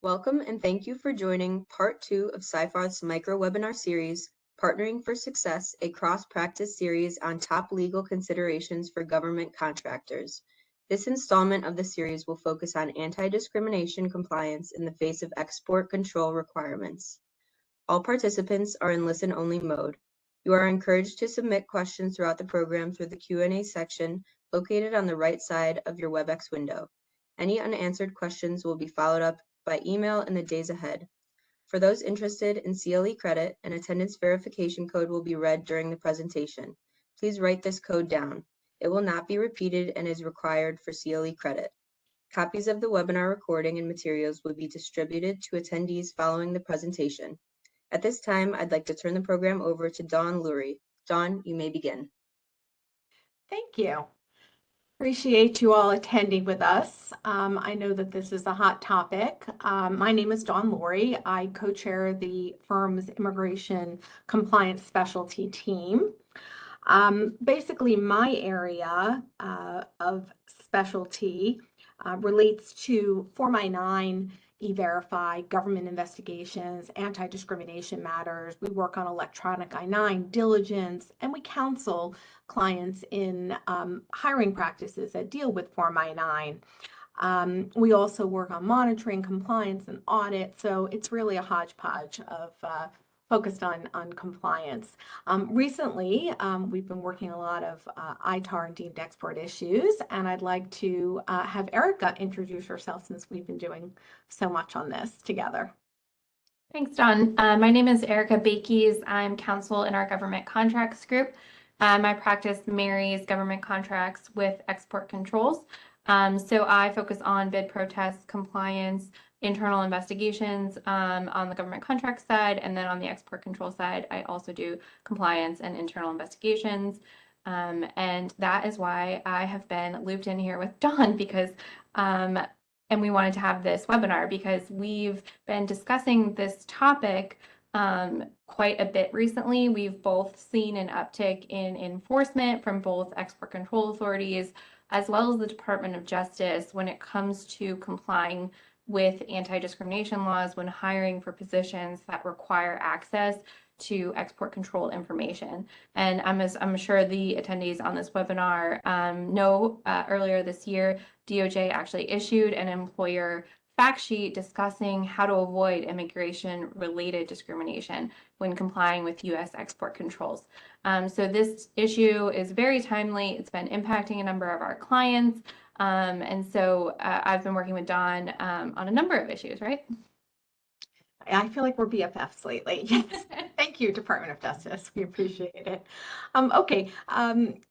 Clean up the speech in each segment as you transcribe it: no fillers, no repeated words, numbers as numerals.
Welcome and thank you for joining Part 2 of Seyfarth's micro-webinar series, Partnering for Success, a cross-practice series on top legal considerations for government contractors. This installment of the series will focus on anti-discrimination compliance in the face of export control requirements. All participants are in listen-only mode. You are encouraged to submit questions throughout the program through the Q&A section located on the right side of your WebEx window. Any unanswered questions will be followed up by email in the days ahead. For those interested in CLE credit, an attendance verification code will be read during the presentation. Please write this code down. It will not be repeated and is required for CLE credit. Copies of the webinar recording and materials will be distributed to attendees following the presentation. At this time, I'd like to turn the program over to Dawn Lurie. Dawn, you may begin. Thank you. Appreciate you all attending with us. I know that this is a hot topic. My name is Dawn Lurie. I co-chair the firm's immigration compliance specialty team. Basically, my area of specialty relates to Form I-9, E-Verify, government investigations, anti-discrimination matters. We work on electronic I-9 diligence, and we counsel clients in hiring practices that deal with Form I-9. We also work on monitoring, compliance, and audit. So it's really a hodgepodge of focused on compliance. Recently, we've been working a lot of ITAR and deemed export issues, and I'd like to have Erica introduce herself since we've been doing so much on this together. Thanks, Dawn. My name is Erica Bakes. I'm counsel in our government contracts group. My practice marries government contracts with export controls. So I focus on bid protests, compliance, internal investigations on the government contract side, and then on the export control side, I also do compliance and internal investigations. And that is why I have been looped in here with Dawn because and we wanted to have this webinar because we've been discussing this topic quite a bit recently. We've both seen an uptick in enforcement from both export control authorities as well as the Department of Justice when it comes to complying with anti-discrimination laws when hiring for positions that require access to export control information. And I'm sure the attendees on this webinar know earlier this year, DOJ actually issued an employer fact sheet discussing how to avoid immigration-related discrimination when complying with U.S. export controls. So this issue is very timely. It's been impacting a number of our clients. And so I've been working with Dawn on a number of issues, right? I feel like we're BFFs lately. Yes. Thank you, Department of Justice. We appreciate it.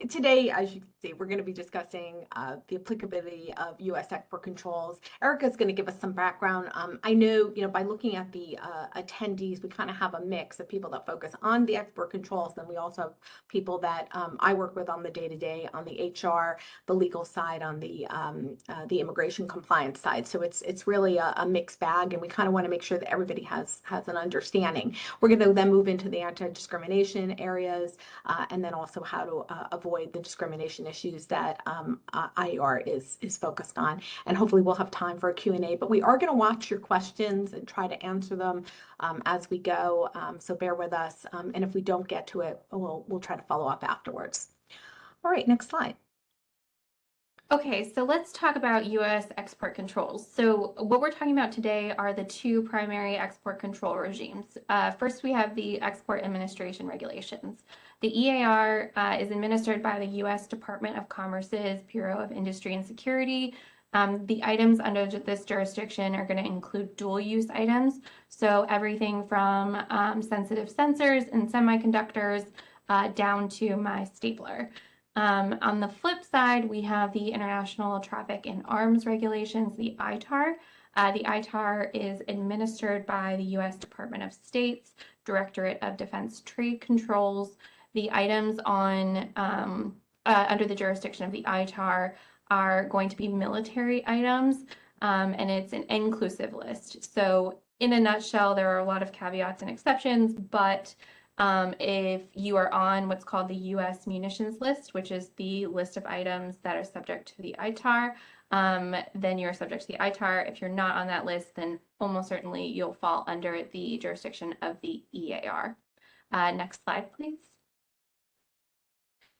Today, as you can see, we're going to be discussing the applicability of U.S. export controls. Erica is going to give us some background. I know, by looking at the attendees, we kind of have a mix of people that focus on the export controls, and we also have people that I work with on the day-to-day on the HR, the legal side, on the immigration compliance side. So it's really a mixed bag, and we kind of want to make sure that everybody has an understanding. We're going to then move into the anti-discrimination areas and then also how to avoid the discrimination issues that IER is focused on. And hopefully we'll have time for a Q&A, but we are going to watch your questions and try to answer them as we go. So bear with us. And if we don't get to it, we'll try to follow up afterwards. All right, next slide. Okay, so let's talk about U.S. export controls. So what we're talking about today are the two primary export control regimes. First, we have the Export Administration Regulations. The EAR is administered by the U.S. Department of Commerce's Bureau of Industry and Security. The items under this jurisdiction are going to include dual-use items, so everything from sensitive sensors and semiconductors down to my stapler. On the flip side, we have the International Traffic in Arms Regulations, the ITAR. The ITAR is administered by the U.S. Department of State's Directorate of Defense Trade Controls. The items on under the jurisdiction of the ITAR are going to be military items, and it's an inclusive list. So in a nutshell, there are a lot of caveats and exceptions, but if you are on what's called the U.S. munitions list, which is the list of items that are subject to the ITAR, then you're subject to the ITAR. If you're not on that list, then almost certainly you'll fall under the jurisdiction of the EAR. Next slide, please.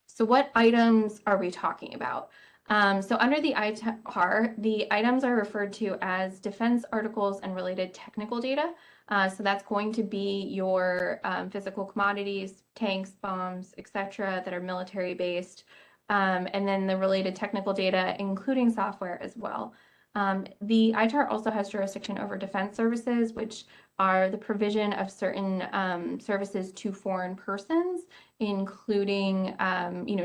So what items are we talking about? So under the ITAR, the items are referred to as defense articles and related technical data. So that's going to be your physical commodities, tanks, bombs, etc., that are military based, and then the related technical data, including software as well. The ITAR also has jurisdiction over defense services, which are the provision of certain services to foreign persons, including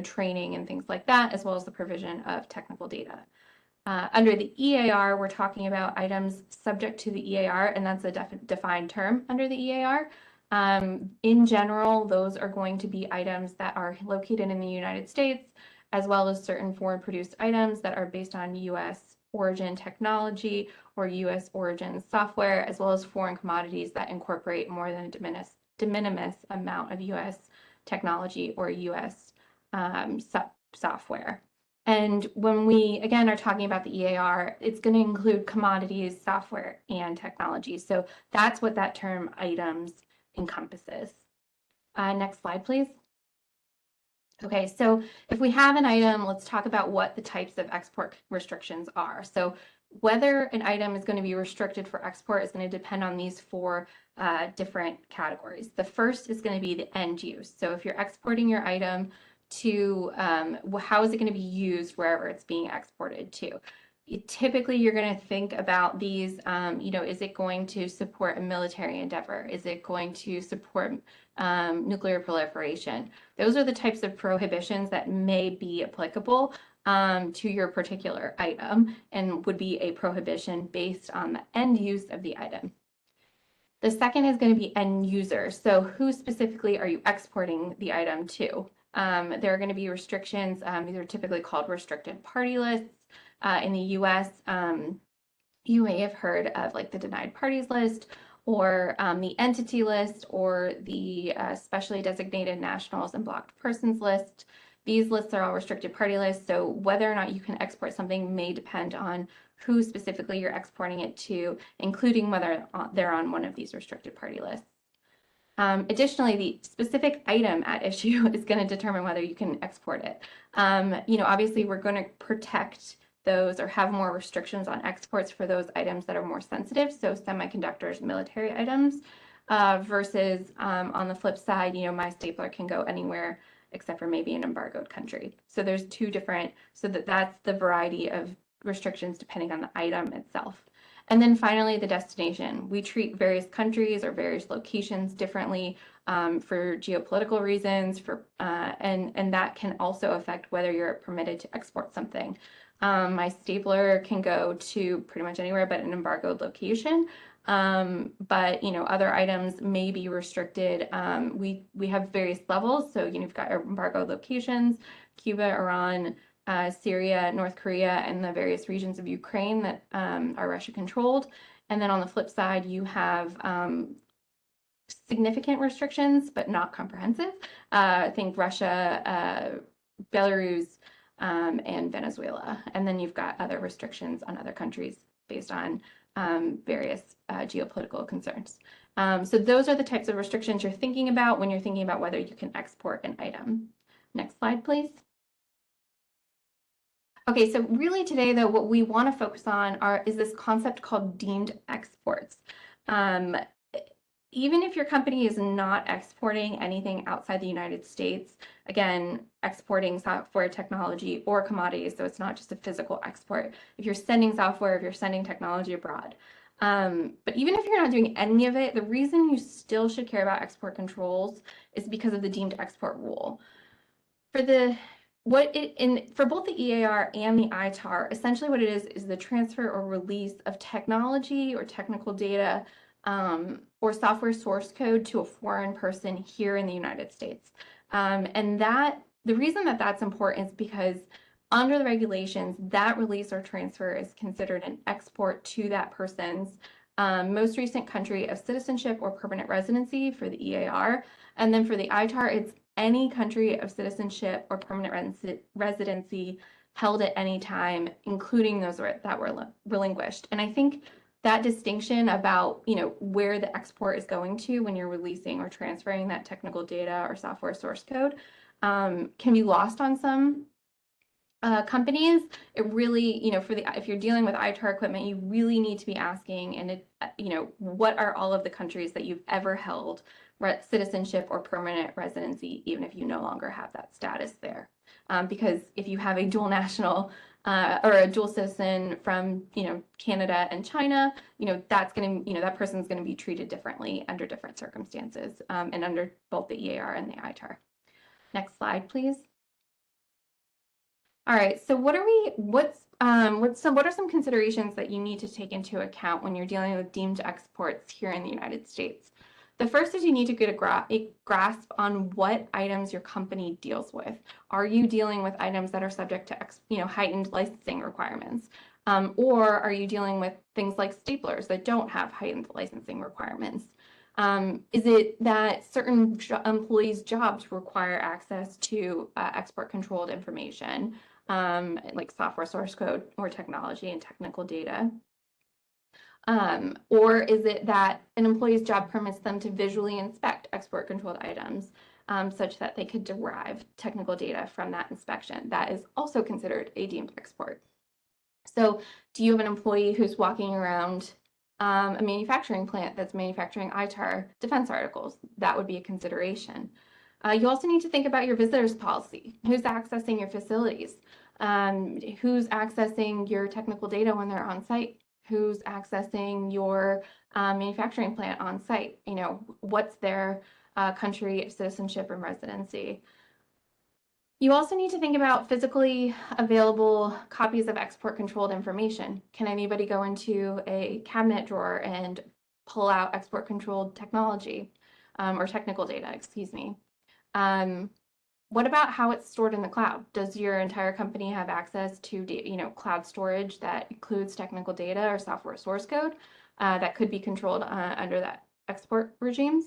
training and things like that, as well as the provision of technical data. Under the EAR, we're talking about items subject to the EAR, and that's a defined term under the EAR. In general, those are going to be items that are located in the United States, as well as certain foreign produced items that are based on U.S. origin technology or U.S. origin software, as well as foreign commodities that incorporate more than a de minimis amount of U.S. technology or U.S. software. And when we, again, are talking about the EAR, it's going to include commodities, software, and technology. So that's what that term items encompasses. Next slide, please. Okay, so if we have an item, let's talk about what the types of export restrictions are. So whether an item is going to be restricted for export is going to depend on these four different categories. The first is going to be the end use. So if you're exporting your item to, how is it going to be used wherever it's being exported to? Typically, you're going to think about these, is it going to support a military endeavor? Is it going to support nuclear proliferation? Those are the types of prohibitions that may be applicable to your particular item and would be a prohibition based on the end use of the item. The second is going to be end user. So who specifically are you exporting the item to? There are going to be restrictions. These are typically called restricted party lists. In the US, you may have heard of like the denied parties list or the entity list or the specially designated nationals and blocked persons list. These lists are all restricted party lists, so whether or not you can export something may depend on who specifically you're exporting it to, including whether they're on one of these restricted party lists. Additionally, the specific item at issue is going to determine whether you can export it. Obviously, we're going to protect those or have more restrictions on exports for those items that are more sensitive, so semiconductors, military items, versus on the flip side, my stapler can go anywhere except for maybe an embargoed country. So there's two different, so that's the variety of restrictions depending on the item itself. And then finally, the destination. We treat various countries or various locations differently for geopolitical reasons, and that can also affect whether you're permitted to export something. My stapler can go to pretty much anywhere but an embargoed location, but other items may be restricted. We have various levels, so you've got your embargoed locations, Cuba, Iran, Syria, North Korea, and the various regions of Ukraine that are Russia controlled. And then on the flip side, you have significant restrictions, but not comprehensive. I think Russia, Belarus, and Venezuela. And then you've got other restrictions on other countries based on various geopolitical concerns. So those are the types of restrictions you're thinking about when you're thinking about whether you can export an item. Next slide, please. Okay, so really today, though, what we want to focus on is this concept called deemed exports. Even if your company is not exporting anything outside the United States, again, exporting software, technology, or commodities, so it's not just a physical export. If you're sending software, if you're sending technology abroad. But even if you're not doing any of it, the reason you still should care about export controls is because of the deemed export rule. For both the EAR and the ITAR, essentially what it is the transfer or release of technology or technical data or software source code to a foreign person here in the United States. And the reason that that's important is because under the regulations, that release or transfer is considered an export to that person's most recent country of citizenship or permanent residency for the EAR. And then for the ITAR, it's any country of citizenship or permanent residency held at any time, including those that were relinquished. And I think that distinction about, where the export is going to when you're releasing or transferring that technical data or software source code can be lost on some companies. It really, if you're dealing with ITAR equipment, you really need to be asking, and what are all of the countries that you've ever held citizenship or permanent residency, even if you no longer have that status there. Because if you have a dual national or a dual citizen from, Canada and China, that's going to, that person's going to be treated differently under different circumstances and under both the EAR and the ITAR. Next slide, please. All right, so what are some considerations that you need to take into account when you're dealing with deemed exports here in the United States? The first is you need to get a grasp on what items your company deals with. Are you dealing with items that are subject to heightened licensing requirements? Or are you dealing with things like staplers that don't have heightened licensing requirements? Is it that certain employees' jobs require access to export controlled information, like software source code or technology and technical data? Or is it that an employee's job permits them to visually inspect export controlled items such that they could derive technical data from that inspection? That is also considered a deemed export. So do you have an employee who's walking around a manufacturing plant that's manufacturing ITAR defense articles? That would be a consideration. You also need to think about your visitors policy. Who's accessing your facilities? Who's accessing your technical data when they're on site? Who's accessing your manufacturing plant on site? What's their country of citizenship and residency? You also need to think about physically available copies of export controlled information. Can anybody go into a cabinet drawer and pull out export controlled technology or technical data, excuse me? What about how it's stored in the cloud? Does your entire company have access to, cloud storage that includes technical data or software source code that could be controlled under that export regimes?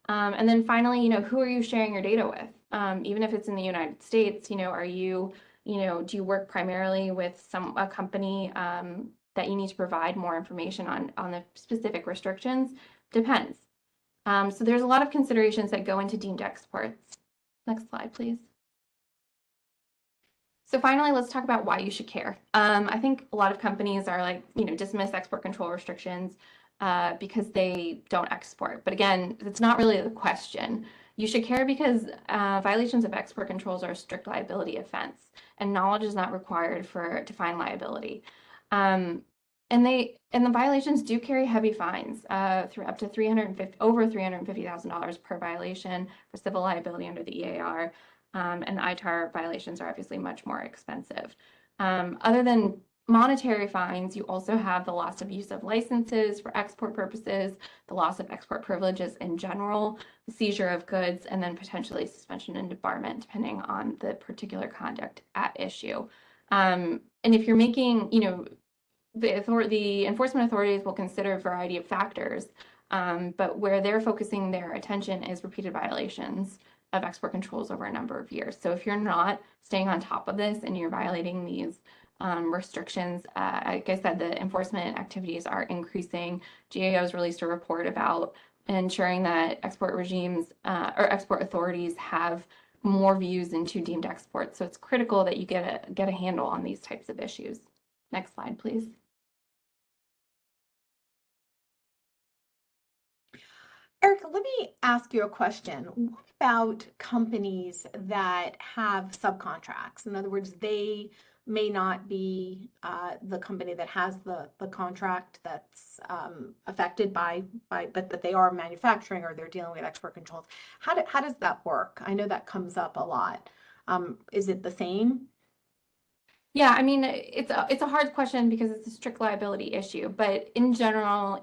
And then finally, who are you sharing your data with? Even if it's in the United States, are you, do you work primarily with a company that you need to provide more information on the specific restrictions? Depends. So there's a lot of considerations that go into deemed exports. Next slide, please. So finally, let's talk about why you should care. I think a lot of companies are like, dismiss export control restrictions because they don't export. But again, it's not really the question. You should care because violations of export controls are a strict liability offense, and knowledge is not required to find liability. And the violations do carry heavy fines through up to over $350,000 per violation for civil liability under the EAR. And the ITAR violations are obviously much more expensive. Other than monetary fines, you also have the loss of use of licenses for export purposes, the loss of export privileges in general, the seizure of goods, and then potentially suspension and debarment, depending on the particular conduct at issue. And if you're making, the enforcement authorities will consider a variety of factors, but where they're focusing their attention is repeated violations of export controls over a number of years. So if you're not staying on top of this and you're violating these restrictions, like I said, the enforcement activities are increasing. GAO has released a report about ensuring that export regimes or export authorities have more views into deemed exports. So it's critical that you get a handle on these types of issues. Next slide, please. Erica, let me ask you a question. What about companies that have subcontracts? In other words, they may not be the company that has the contract that's affected by, but that they are manufacturing or they're dealing with export controls. How does that work? I know that comes up a lot. Is it the same? Yeah, I mean, it's a hard question because it's a strict liability issue, but in general,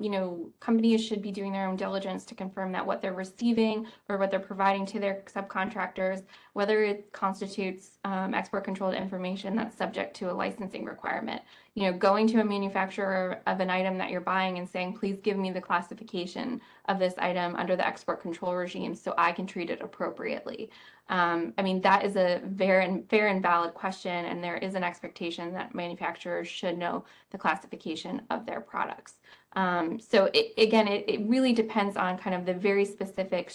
companies should be doing their own diligence to confirm that what they're receiving or what they're providing to their subcontractors whether it constitutes export controlled information that's subject to a licensing requirement. Going to a manufacturer of an item that you're buying and saying, please give me the classification of this item under the export control regime so I can treat it appropriately. That is a fair and valid question, and there is an expectation that manufacturers should know the classification of their products. So it really depends on kind of the very specific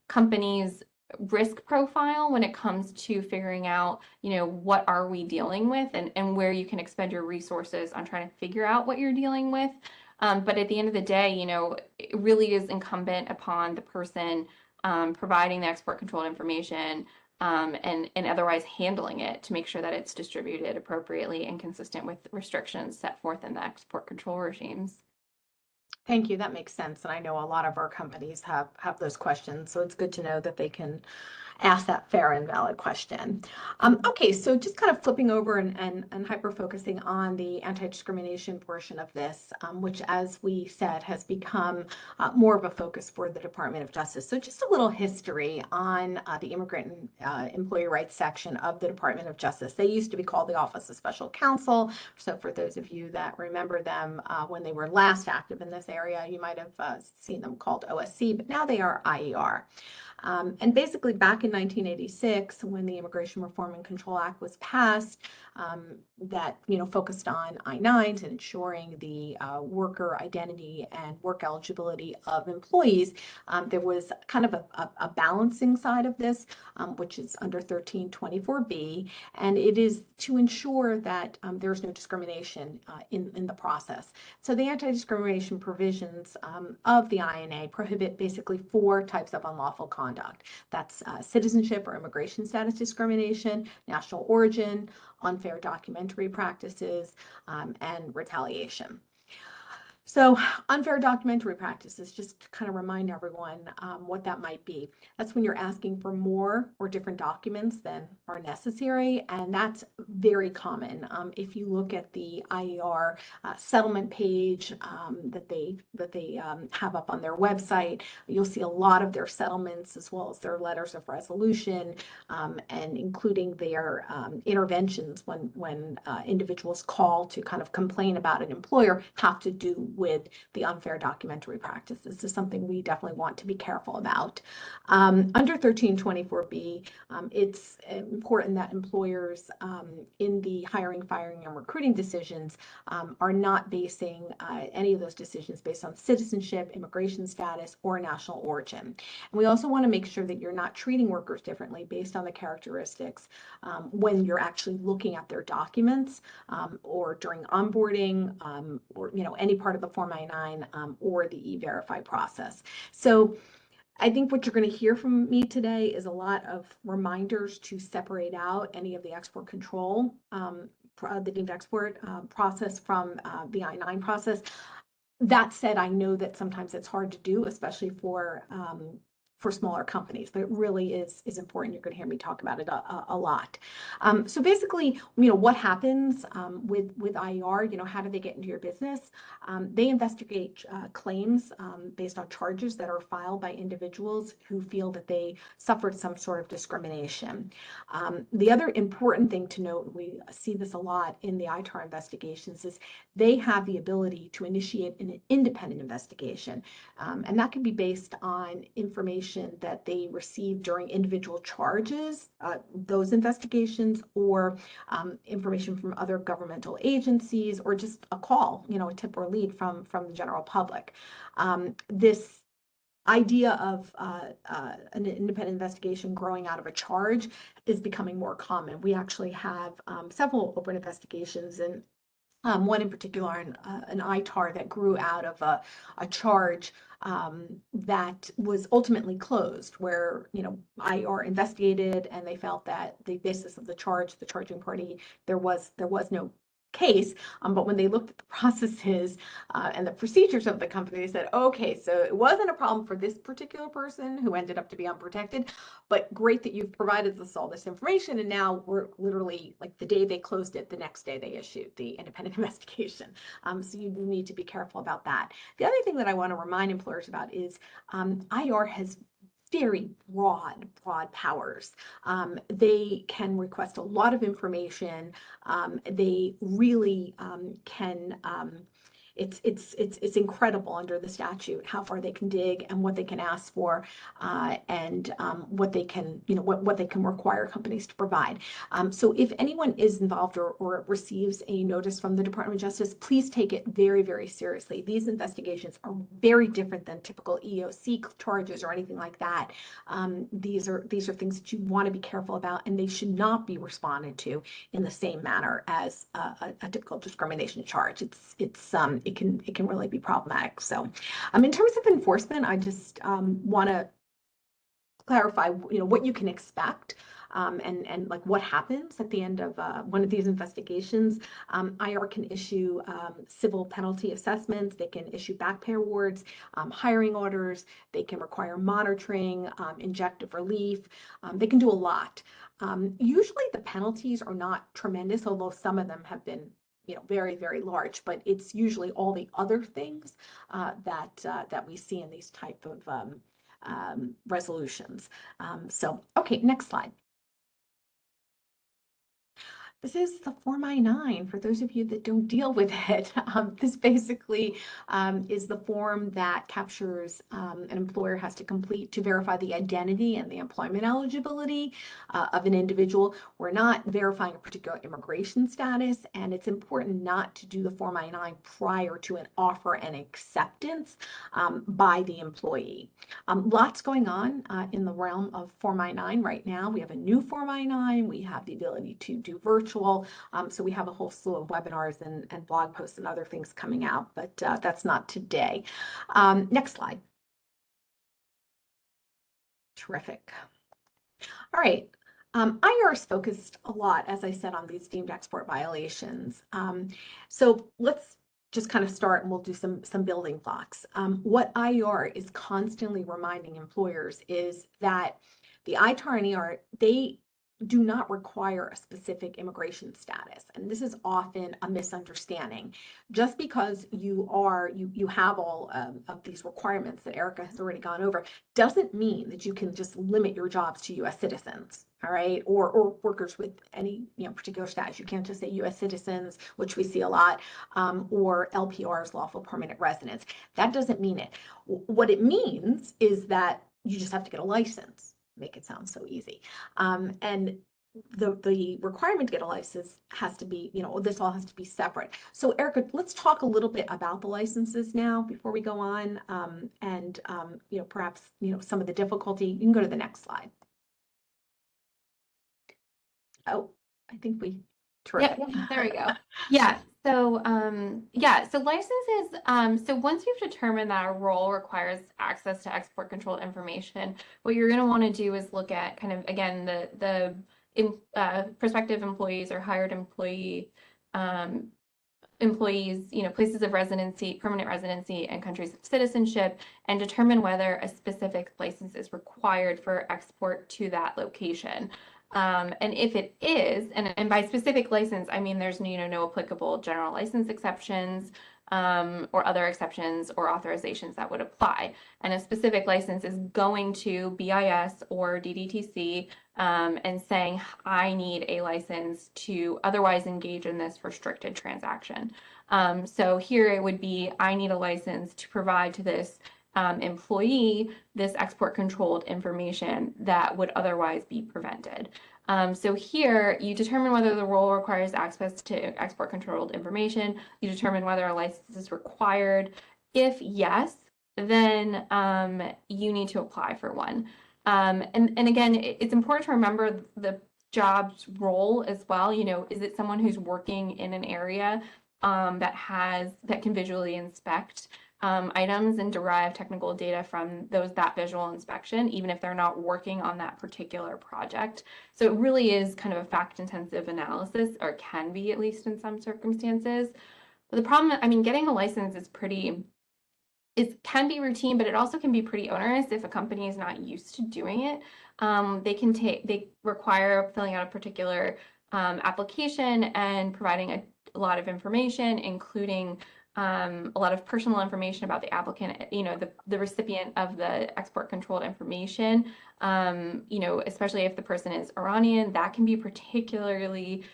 company's risk profile when it comes to figuring out, what are we dealing with, and where you can expend your resources on trying to figure out what you're dealing with. But at the end of the day, it really is incumbent upon the person providing the export controlled information and otherwise handling it to make sure that it's distributed appropriately and consistent with restrictions set forth in the export control regimes. Thank you. That makes sense. And I know a lot of our companies have those questions. So it's good to know that they can ask that fair and valid question. Okay, so just kind of flipping over and hyper-focusing on the anti-discrimination portion of this, which, as we said, has become more of a focus for the Department of Justice. So just a little history on the Immigrant and Employee Rights section of the Department of Justice. They used to be called the Office of Special Counsel. So for those of you that remember them when they were last active in this area, you might have seen them called OSC, but now they are IER. And basically back in 1986, when the Immigration Reform and Control Act was passed, that focused on I-9s and ensuring the worker identity and work eligibility of employees, there was kind of a balancing side of this, which is under 1324B, and it is to ensure that there's no discrimination in the process. So the anti-discrimination provisions of the INA prohibit basically 4 types of unlawful conduct. That's citizenship or immigration status discrimination, national origin, unfair documentary practices, and retaliation. So unfair documentary practices, just to kind of remind everyone what that might be. That's when you're asking for more or different documents than are necessary, and that's very common. If you look at the IER settlement page that they have up on their website, you'll see a lot of their settlements as well as their letters of resolution, and including their interventions when individuals call to kind of complain about an employer have to do with the unfair documentary practices. This is something we definitely want to be careful about. Under 1324B, it's important that employers in the hiring, firing, and recruiting decisions are not basing any of those decisions based on citizenship, immigration status, or national origin. And we also want to make sure that you're not treating workers differently based on the characteristics when you're actually looking at their documents or during onboarding or any part of the Form I-9 or the E-Verify process. So I think what you're going to hear from me today is a lot of reminders to separate out any of the export control, the deemed export process from the I-9 process. That said, I know that sometimes it's hard to do, especially for smaller companies, but it really is important. You're going to hear me talk about it a lot. So basically, what happens with IER, how do they get into your business? They investigate claims based on charges that are filed by individuals who feel that they suffered some sort of discrimination. The other important thing to note, we see this a lot in the ITAR investigations, is they have the ability to initiate an independent investigation. And that can be based on information that they receive during individual charges, those investigations, or information from other governmental agencies, or just a call, a tip or lead from the general public. This idea of an independent investigation growing out of a charge is becoming more common. We actually have several open investigations, and one in particular, an ITAR that grew out of a charge that was ultimately closed, where IR investigated and they felt that the basis of the charge, the charging party, there was no case, but when they looked at the processes and the procedures of the company, they said, okay, so it wasn't a problem for this particular person who ended up to be unprotected, but great that you've provided us all this information, and now we're literally, like, the day they closed it, the next day they issued the independent investigation. So you need to be careful about that. The other thing that I want to remind employers about is IR has very broad powers. They can request a lot of information. They really can. It's incredible under the statute how far they can dig and what they can ask for, and what they can, what they can require companies to provide. So if anyone is involved or receives a notice from the Department of Justice, please take it very, very seriously. These investigations are very different than typical EOC charges or anything like that. These are things that you want to be careful about, and they should not be responded to in the same manner as a typical discrimination charge. It can really be problematic. So, in terms of enforcement, I just want to clarify, what you can expect, and like what happens at the end of one of these investigations. IR can issue civil penalty assessments. They can issue back pay awards, hiring orders. They can require monitoring, injunctive relief. They can do a lot. Usually the penalties are not tremendous, although some of them have been very, very large, but it's usually all the other things that we see in these type of resolutions. So, okay, next slide. This is the Form I-9 for those of you that don't deal with it. This basically is the form that captures an employer has to complete to verify the identity and the employment eligibility of an individual. We're not verifying a particular immigration status, and it's important not to do the Form I-9 prior to an offer and acceptance by the employee. Lots going on in the realm of Form I-9 right now. We have a new Form I-9. We have the ability to do virtual. So we have a whole slew of webinars and blog posts and other things coming out, but that's not today. Next slide. Terrific. All right. IR is focused a lot, as I said, on these deemed export violations. So let's just kind of start, and we'll do some building blocks. What IR is constantly reminding employers is that the ITAR and ER, they do not require a specific immigration status. And this is often a misunderstanding. Just because you have all of these requirements that Erica has already gone over, doesn't mean that you can just limit your jobs to US citizens, all right? Or workers with any particular status. You can't just say US citizens, which we see a lot, or LPRs, lawful permanent residents. That doesn't mean it. What it means is that you just have to get a license. Make it sound so easy. And the requirement to get a license has to be, this all has to be separate. So Erica, let's talk a little bit about the licenses now before we go on, and perhaps some of the difficulty. You can go to the next slide. Oh, I think we. Terrific. Yep, there we go. Yeah. So, so licenses, so once you've determined that a role requires access to export control information, what you're going to want to do is look at kind of, again, the prospective employees or hired employees, places of residency, permanent residency, and countries of citizenship, and determine whether a specific license is required for export to that location. And if it is, and by specific license, I mean there's no applicable general license exceptions, or other exceptions or authorizations that would apply. And a specific license is going to BIS or DDTC and saying, I need a license to otherwise engage in this restricted transaction. So here it would be, I need a license to provide to this employee this export controlled information that would otherwise be prevented. So here you determine whether the role requires access to export controlled information. You determine whether a license is required. If yes, then you need to apply for one. And again, it's important to remember the job's role as well. Is it someone who's working in an area that can visually inspect items and derive technical data from that visual inspection, even if they're not working on that particular project. So it really is kind of a fact-intensive analysis, or can be, at least in some circumstances. But the problem, getting a license can be routine, but it also can be pretty onerous if a company is not used to doing it. They require filling out a particular application and providing a lot of information, including a lot of personal information about the applicant, the recipient of the export controlled information. Especially if the person is Iranian, that can be particularly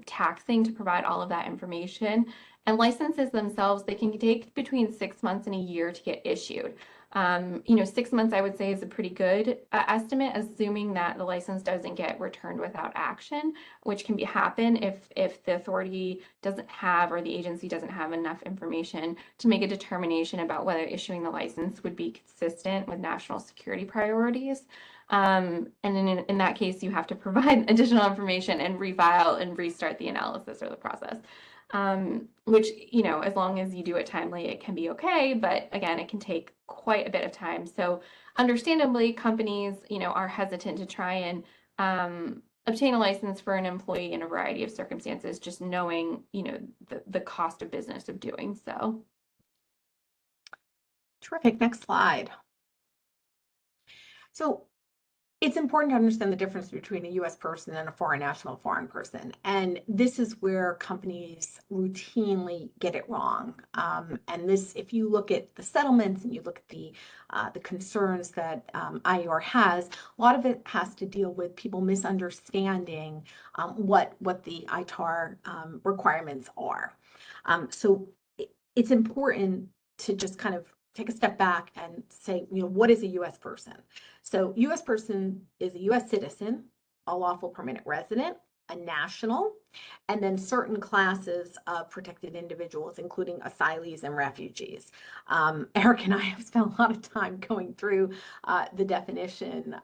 taxing to provide all of that information. And licenses themselves, they can take between 6 months and a year to get issued. 6 months, I would say, is a pretty good estimate, assuming that the license doesn't get returned without action, which can happen if the authority doesn't have, or the agency doesn't have enough information to make a determination about whether issuing the license would be consistent with national security priorities. And in that case, you have to provide additional information and refile and restart the analysis or the process. Which, as long as you do it timely, it can be okay. But again, it can take quite a bit of time. So understandably, companies, are hesitant to try and obtain a license for an employee in a variety of circumstances, just knowing, the cost of business of doing so. Terrific. Next slide. So it's important to understand the difference between a U.S. person and a foreign national foreign person. And this is where companies routinely get it wrong. And this, if you look at the settlements and you look at the concerns that IER has, a lot of it has to deal with people misunderstanding what the ITAR requirements are. So it's important to just kind of take a step back and say, what is a U.S. person? So U.S. person is a U.S. citizen, a lawful permanent resident, a national, and then certain classes of protected individuals, including asylees and refugees. Eric and I have spent a lot of time going through the definition,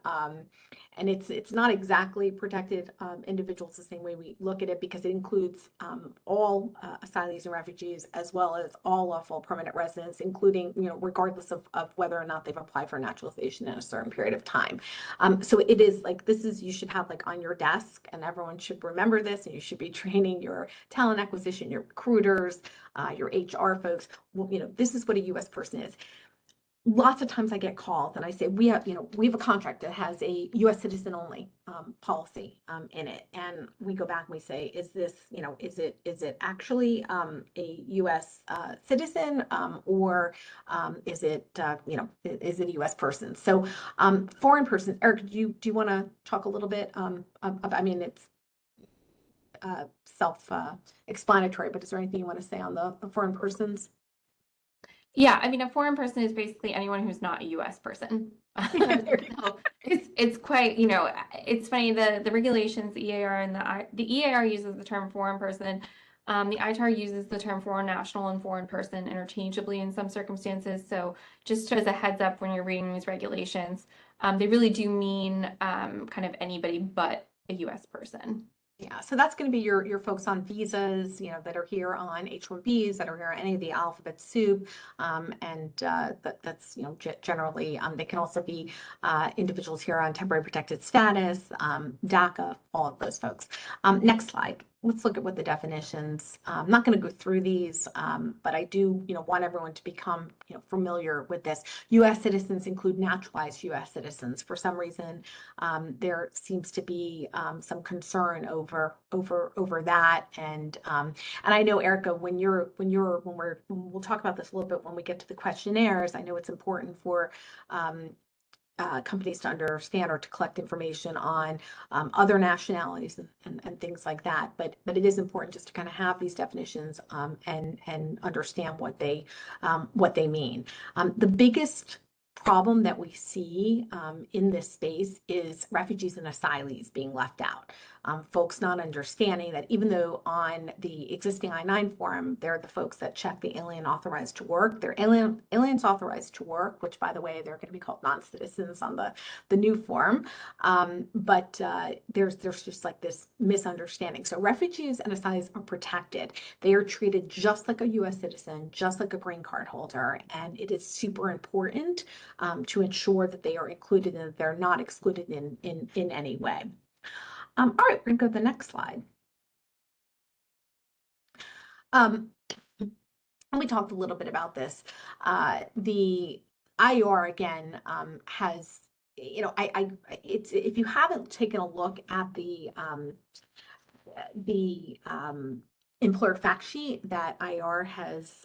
and it's not exactly protected individuals the same way we look at it, because it includes all asylees and refugees, as well as all lawful permanent residents, including, regardless of whether or not they've applied for naturalization in a certain period of time. So it is like, you should have like on your desk, and everyone should remember this, and you should be training your talent acquisition, your recruiters, your HR folks. Well, this is what a U.S. person is. Lots of times I get calls and I say, we have a contract that has a U.S. citizen only policy in it. And we go back and we say, is this, is it actually a U.S. citizen, or is it, is it a U.S. person? So foreign person, Eric, do you want to talk a little bit it's self-explanatory, but is there anything you want to say on the foreign persons? Yeah, a foreign person is basically anyone who's not a U.S. person. So it's quite, it's funny, the regulations, the EAR and the EAR uses the term foreign person. The ITAR uses the term foreign national and foreign person interchangeably in some circumstances. So just as a heads up when you're reading these regulations, they really do mean kind of anybody but a U.S. person. Yeah, so that's going to be your folks on visas, that are here on H-1Bs, that are here on any of the alphabet soup, and that's generally they can also be individuals here on temporary protected status, DACA, all of those folks. Next slide. Let's look at what the definitions. I'm not going to go through these, but I do, want everyone to become, familiar with this. U.S. citizens include naturalized U.S. citizens. For some reason, there seems to be some concern over that, and I know, Erica, we'll talk about this a little bit when we get to the questionnaires. I know it's important for companies to understand or to collect information on other nationalities and things like that. But it is important just to kind of have these definitions and understand what they mean. The biggest problem that we see in this space is refugees and asylees being left out. Folks not understanding that even though on the existing I-9 form, they're the folks that check the alien authorized to work. They're aliens authorized to work, which, by the way, they're going to be called non-citizens on the new form. But there's just like this misunderstanding. So refugees and asylees are protected. They are treated just like a U.S. citizen, just like a green card holder. And it is super important to ensure that they are included and that they're not excluded in any way. All right, we're going to go to the next slide. And we talked a little bit about this. The IER again has, if you haven't taken a look at the employer fact sheet that IR has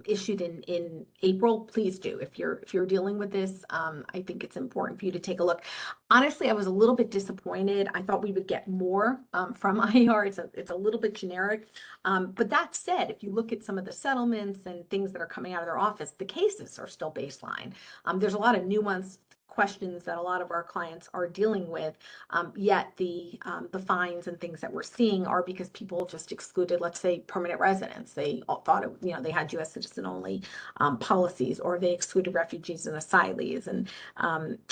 issued in April. Please do. If you're dealing with this, I think it's important for you to take a look. Honestly, I was a little bit disappointed. I thought we would get more from IR. It's a little bit generic. But that said, if you look at some of the settlements and things that are coming out of their office, the cases are still baseline. There's a lot of nuanced questions that a lot of our clients are dealing with, yet the fines and things that we're seeing are because people just excluded, let's say, permanent residents. They all thought it, they had U.S. citizen only policies, or they excluded refugees and asylees, and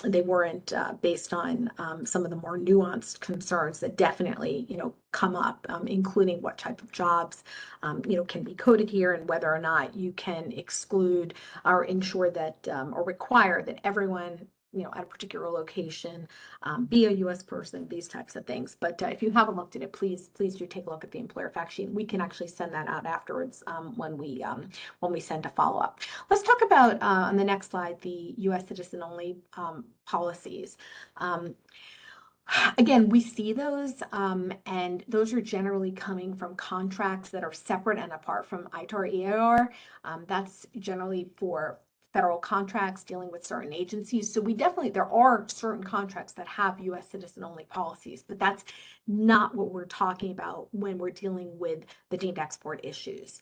they weren't based on some of the more nuanced concerns that definitely come up, including what type of jobs can be coded here, and whether or not you can exclude or ensure that or require that everyone at a particular location be a U.S. person, these types of things. But if you haven't looked at it, please do take a look at the employer fact sheet. We can actually send that out afterwards when we send a follow-up. Let's talk about on the next slide the U.S. citizen only policies. Again, we see those, and those are generally coming from contracts that are separate and apart from ITAR EAR. That's generally for federal contracts dealing with certain agencies. So there are certain contracts that have U.S. citizen only policies, but that's not what we're talking about when we're dealing with the deemed export issues.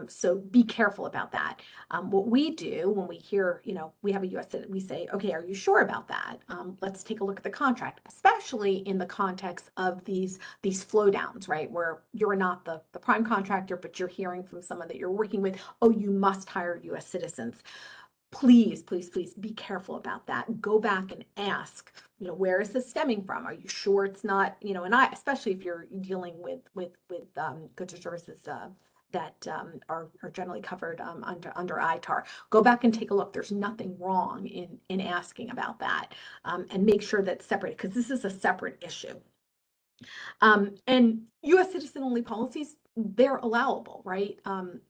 So be careful about that. What we do when we hear, we have a U.S. citizen, we say, okay, are you sure about that? Let's take a look at the contract, especially in the context of these flow downs, right? Where you're not the prime contractor, but you're hearing from someone that you're working with, oh, you must hire U.S. citizens. Please, please, please be careful about that. Go back and ask, where is this stemming from? Are you sure it's not, and especially if you're dealing with goods or services that are generally covered under ITAR. Go back and take a look. There's nothing wrong in asking about that, and make sure that's separate, because this is a separate issue. And U.S. citizen only policies, they're allowable, right?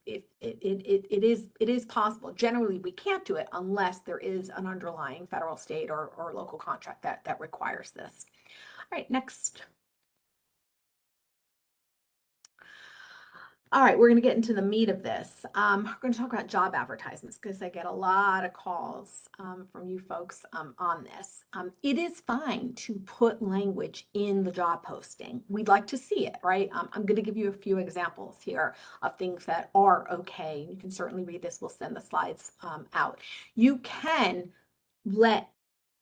It is possible. Generally, we can't do it unless there is an underlying federal, state, or local contract that requires this. All right, next. All right, we're going to get into the meat of this. We're going to talk about job advertisements, because I get a lot of calls from you folks on this. It is fine to put language in the job posting. We'd like to see it, right? I'm going to give you a few examples here of things that are okay. You can certainly read this. We'll send the slides out. You can let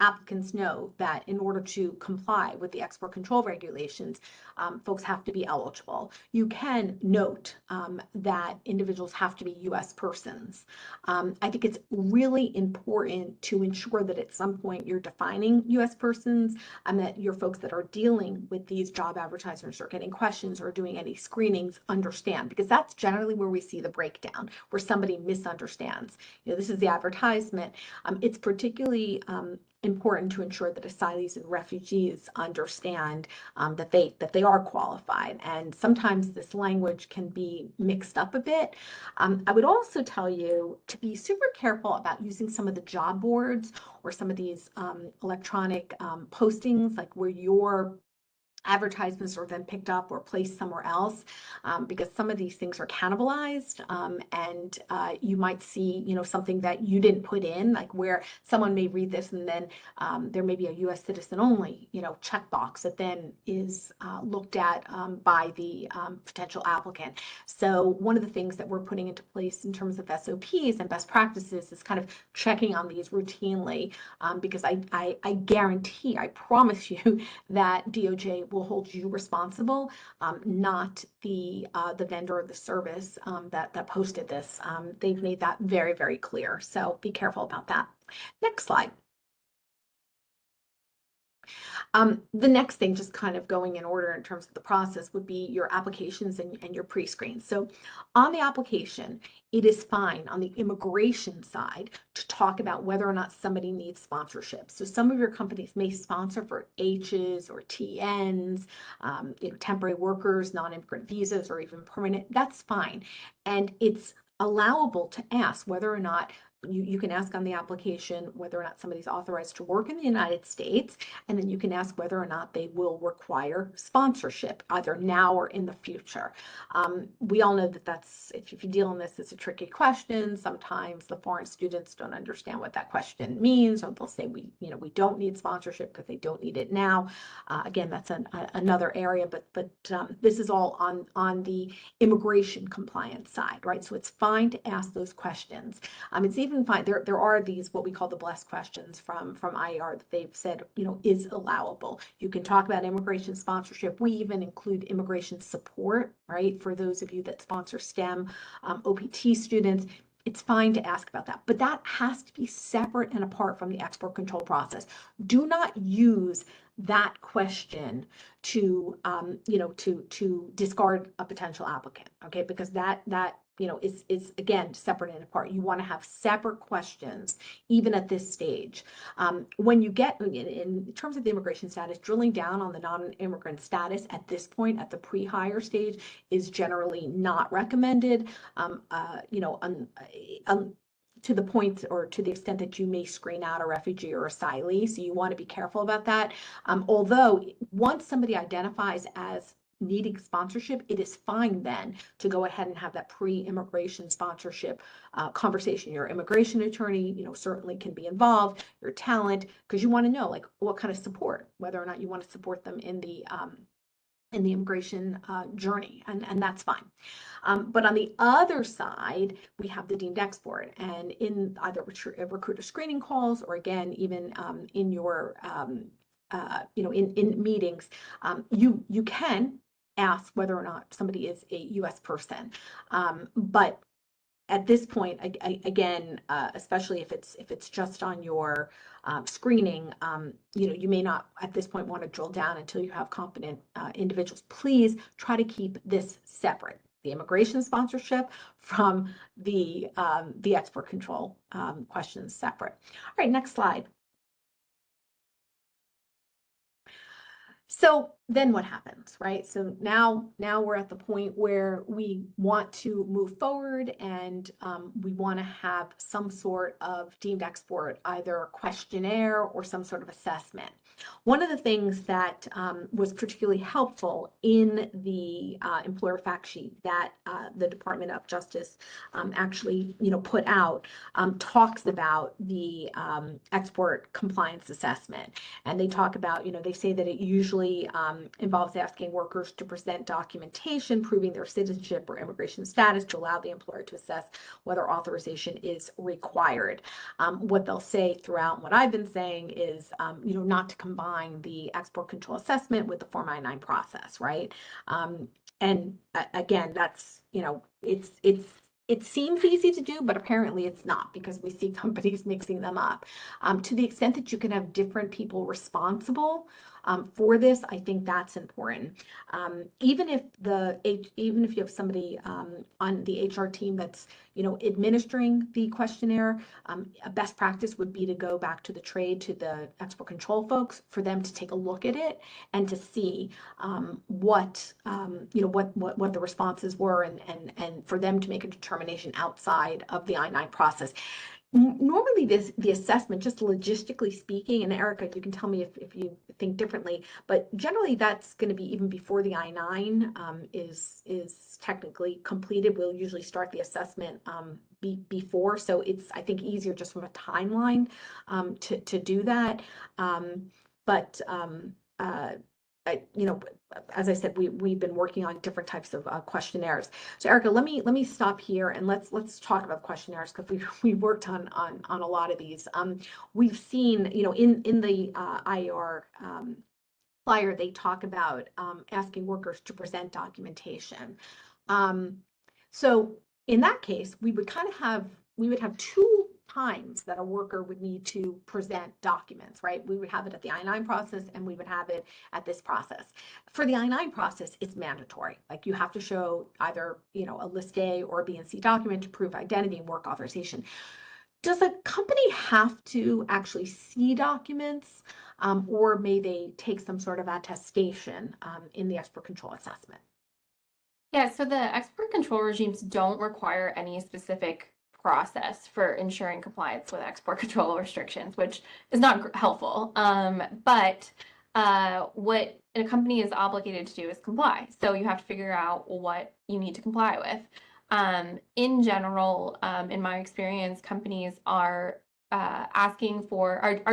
applicants know that in order to comply with the export control regulations, folks have to be eligible. You can note that individuals have to be U.S. persons. I think it's really important to ensure that at some point you're defining U.S. persons, and that your folks that are dealing with these job advertisements or getting questions or doing any screenings understand, because that's generally where we see the breakdown, where somebody misunderstands. This is the advertisement. It's particularly important to ensure that asylees and refugees understand that they are qualified, and sometimes this language can be mixed up a bit. I would also tell you to be super careful about using some of the job boards or some of these electronic postings, like where your advertisements are then picked up or placed somewhere else, because some of these things are cannibalized, and you might see something that you didn't put in, like where someone may read this and then there may be a U.S. citizen only checkbox that then is looked at by the potential applicant. So one of the things that we're putting into place in terms of SOPs and best practices is kind of checking on these routinely, because I guarantee, I promise you that DOJ will hold you responsible, not the vendor of the service that posted this. They've made that very, very clear. So be careful about that. Next slide. The next thing, just kind of going in order in terms of the process, would be your applications and your pre-screens. So on the application, it is fine on the immigration side to talk about whether or not somebody needs sponsorship. So some of your companies may sponsor for H's or TNs, temporary workers, non-immigrant visas, or even permanent. That's fine. And it's allowable to ask whether or not you can ask on the application whether or not somebody's authorized to work in the United States, and then you can ask whether or not they will require sponsorship, either now or in the future. We all know that that's, if you deal in this, it's a tricky question. Sometimes the foreign students don't understand what that question means, or they'll say we don't need sponsorship because they don't need it now. Again, that's another area, but this is all on the immigration compliance side, right? So it's fine to ask those questions. It's even fine. There are these what we call the blessed questions from IER that they've said is allowable. You can talk about immigration sponsorship. We even include immigration support, right? For those of you that sponsor STEM, OPT students. It's fine to ask about that, but that has to be separate and apart from the export control process. Do not use that question to to discard a potential applicant, okay? Because that is again separate and apart. You want to have separate questions even at this stage. When you get in terms of the immigration status, drilling down on the non-immigrant status at this point at the pre-hire stage is generally not recommended. To the point or to the extent that you may screen out a refugee or asylee. So you want to be careful about that. Although once somebody identifies as needing sponsorship, it is fine then to go ahead and have that pre-immigration sponsorship conversation. Your immigration attorney, certainly can be involved, your talent, because you want to know like what kind of support, whether or not you want to support them in the immigration journey, and that's fine. But on the other side, we have the deemed export, and in either recruiter screening calls or again, even in your, in meetings, you can ask whether or not somebody is a U.S. person. But at this point, again, especially if it's just on your screening, you may not at this point want to drill down until you have competent individuals. Please try to keep this separate, the immigration sponsorship from the export control questions separate. All right, next slide. So then what happens, right? So now we're at the point where we want to move forward and we want to have some sort of deemed export, either a questionnaire or some sort of assessment. One of the things that was particularly helpful in the employer fact sheet that the Department of Justice actually put out talks about the export compliance assessment. And they talk about, they say that it usually involves asking workers to present documentation proving their citizenship or immigration status to allow the employer to assess whether authorization is required. What they'll say throughout what I've been saying is, not to combine the export control assessment with the Form I-9 process, right? And again, that's, it seems easy to do, but apparently it's not, because we see companies mixing them up. To the extent that you can have different people responsible for this, I think that's important. Even if you have somebody on the HR team that's administering the questionnaire, a best practice would be to go back to the trade, to the export control folks, for them to take a look at it and to see what the responses were, and for them to make a determination outside of the I-9 process. Normally the assessment, just logistically speaking, and Erica, you can tell me if you think differently, but generally that's going to be even before the I-9 is technically completed. We'll usually start the assessment before, so it's, I think, easier just from a timeline to do that. As I said, we've been working on different types of questionnaires. So Erica, let me stop here and let's talk about questionnaires, because we worked on a lot of these. We've seen, in the IR flyer, they talk about asking workers to present documentation. So in that case, we would have two times that a worker would need to present documents, right? We would have it at the I-9 process and we would have it at this process. For the I-9 process, it's mandatory. Like, you have to show either, a List A or a B and C document to prove identity and work authorization. Does a company have to actually see documents, or may they take some sort of attestation in the export control assessment? Yeah, so the export control regimes don't require any specific process for ensuring compliance with export control restrictions, which is not helpful. But what a company is obligated to do is comply. So you have to figure out what you need to comply with. In general, in my experience, companies are are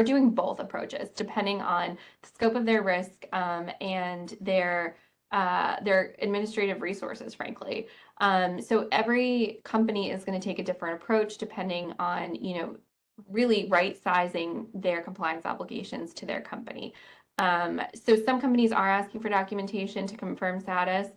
doing both approaches depending on the scope of their risk and their administrative resources, frankly. So every company is going to take a different approach depending on, really right sizing their compliance obligations to their company. So some companies are asking for documentation to confirm status.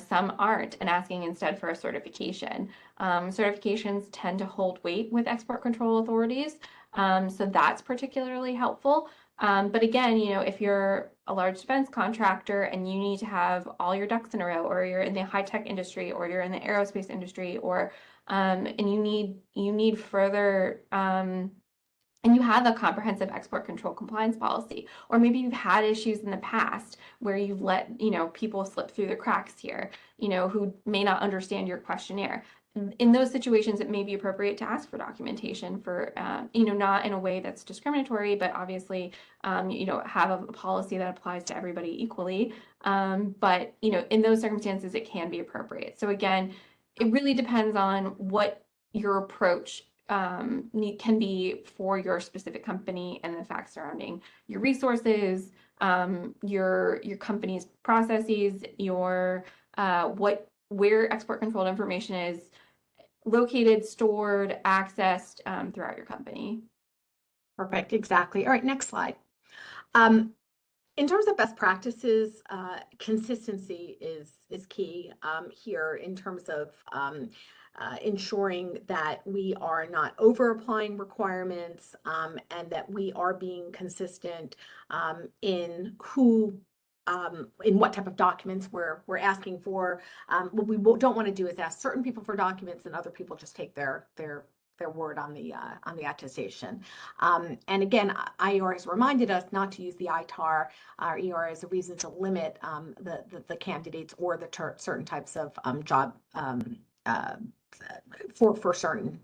Some aren't and asking instead for a certification. Certifications tend to hold weight with export control authorities. So that's particularly helpful. But again, if you're a large defense contractor and you need to have all your ducks in a row, or you're in the high tech industry, or you're in the aerospace industry, or and you need further and you have a comprehensive export control compliance policy, or maybe you've had issues in the past where you've let people slip through the cracks here, who may not understand your questionnaire. In those situations, it may be appropriate to ask for documentation for, not in a way that's discriminatory, but obviously, have a policy that applies to everybody equally. But, in those circumstances, it can be appropriate. So again, it really depends on what your approach can be for your specific company and the facts surrounding your resources, your company's processes, your where export controlled information is located, stored, accessed throughout your company. Perfect, exactly. All right, next slide. In terms of best practices, consistency is key here in terms of ensuring that we are not over applying requirements and that we are being consistent in in what type of documents we're asking for. What we don't want to do is ask certain people for documents and other people just take their word on the attestation. And again, IER has reminded us not to use the ITAR or ER as a reason to limit the candidates or the certain types of job for certain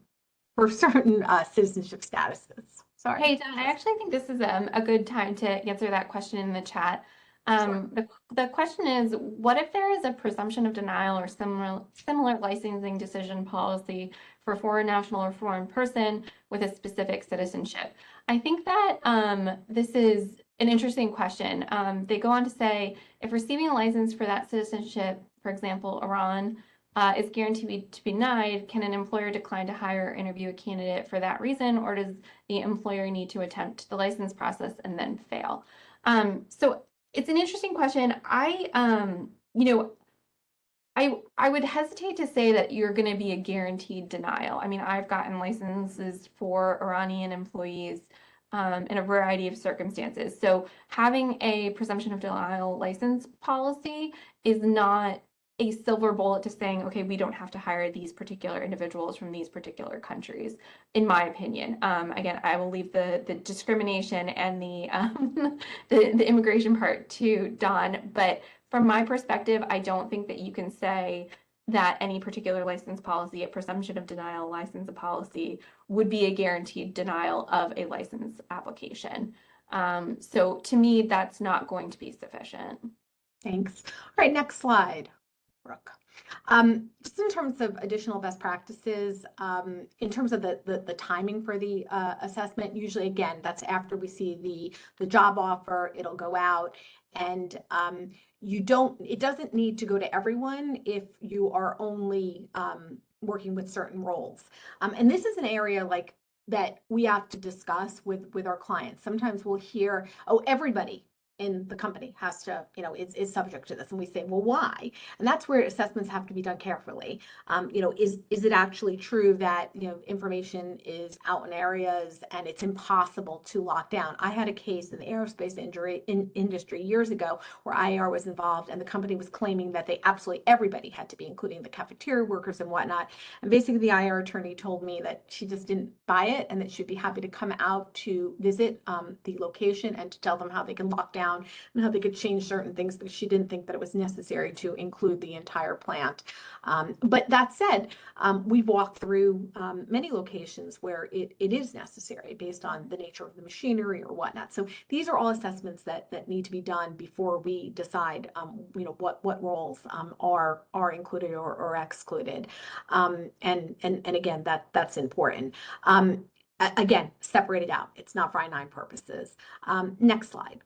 citizenship statuses. Sorry. Hey, Don, I actually think this is a good time to answer that question in the chat. Sure. The question is, what if there is a presumption of denial or similar licensing decision policy for a foreign national or foreign person with a specific citizenship? I think that this is an interesting question. They go on to say, if receiving a license for that citizenship, for example, Iran, is guaranteed to be denied, can an employer decline to hire or interview a candidate for that reason, or does the employer need to attempt the license process and then fail? So it's an interesting question. I would hesitate to say that you're going to be a guaranteed denial. I mean, I've gotten licenses for Iranian employees in a variety of circumstances. So having a presumption of denial license policy is not a silver bullet to saying, okay, we don't have to hire these particular individuals from these particular countries, in my opinion. Again, I will leave the discrimination and the immigration part to Don, but from my perspective, I don't think that you can say that any particular license policy, a presumption of denial license policy, would be a guaranteed denial of a license application. So to me, that's not going to be sufficient. Thanks. All right, next slide. Brooke. Just in terms of additional best practices, in terms of the timing for the assessment, usually, again, that's after we see the job offer, it'll go out, and it doesn't need to go to everyone if you are only working with certain roles. And this is an area like that we have to discuss with our clients. Sometimes we'll hear, oh, everybody in the company has to, is subject to this. And we say, well, why? And that's where assessments have to be done carefully. Is it actually true that, information is out in areas and it's impossible to lock down? I had a case in the aerospace industry years ago where IAR was involved and the company was claiming that everybody had to be, including the cafeteria workers and whatnot. And basically the IAR attorney told me that she just didn't buy it and that she'd be happy to come out to visit the location and to tell them how they can lock down down and how they could change certain things, because she didn't think that it was necessary to include the entire plant. But that said, we've walked through many locations where it is necessary based on the nature of the machinery or whatnot. So these are all assessments that need to be done before we decide, what roles are included or excluded. And again, that's important. Again, separate it out. It's not for I-9 purposes. Next slide.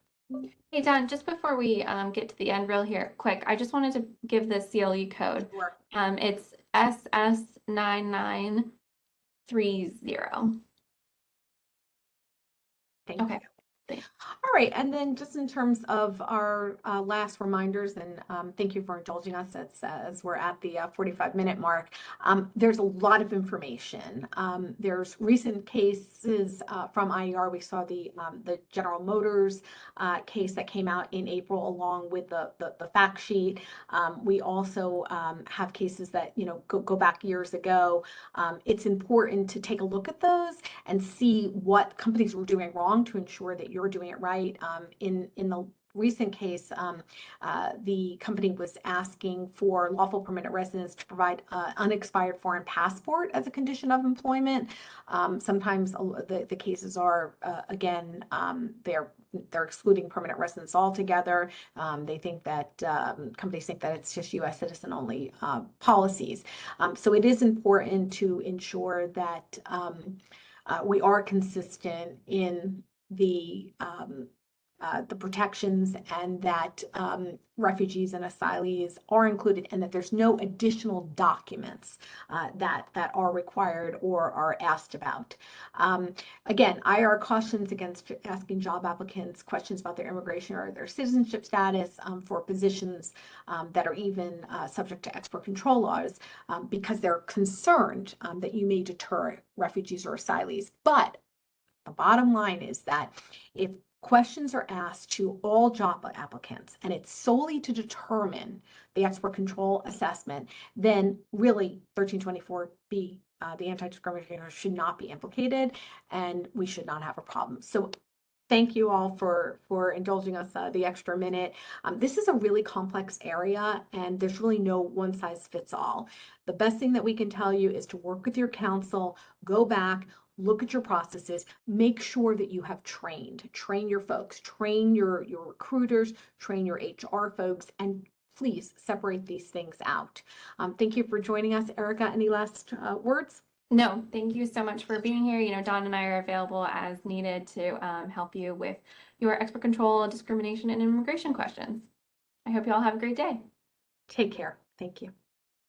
Hey, Don, just before we get to the end real here, quick, I just wanted to give the CLU code. Sure. It's SS9930. Thank Okay. you. All right, and then just in terms of our last reminders, and thank you for indulging us as we're at the 45-minute mark. There's a lot of information. There's recent cases from IER. We saw the General Motors case that came out in April, along with the fact sheet. We also have cases that go back years ago. It's important to take a look at those and see what companies were doing wrong to ensure that you're doing it right. In the recent case, the company was asking for lawful permanent residents to provide unexpired foreign passport as a condition of employment. Sometimes the cases are, again, they're excluding permanent residents altogether. They think that companies think that it's just U.S. citizen only policies. So it is important to ensure that we are consistent in the protections, and that refugees and asylees are included, and that there's no additional documents that are required or are asked about. Again, IR cautions against asking job applicants questions about their immigration or their citizenship status for positions that are even subject to export control laws, because they're concerned that you may deter refugees or asylees. But the bottom line is that if questions are asked to all job applicants and it's solely to determine the export control assessment, then really 1324B, the anti-discrimination, should not be implicated, and we should not have a problem. So thank you all for indulging us the extra minute. This is a really complex area, and there's really no one size fits all. The best thing that we can tell you is to work with your counsel, go back, look at your processes, make sure that you have train your folks, train your recruiters, train your HR folks, and please separate these things out. Thank you for joining us. Erica, any last words? No, thank you so much for being here. Don and I are available as needed to help you with your export control, discrimination, and immigration questions. I hope you all have a great day. Take care. Thank you.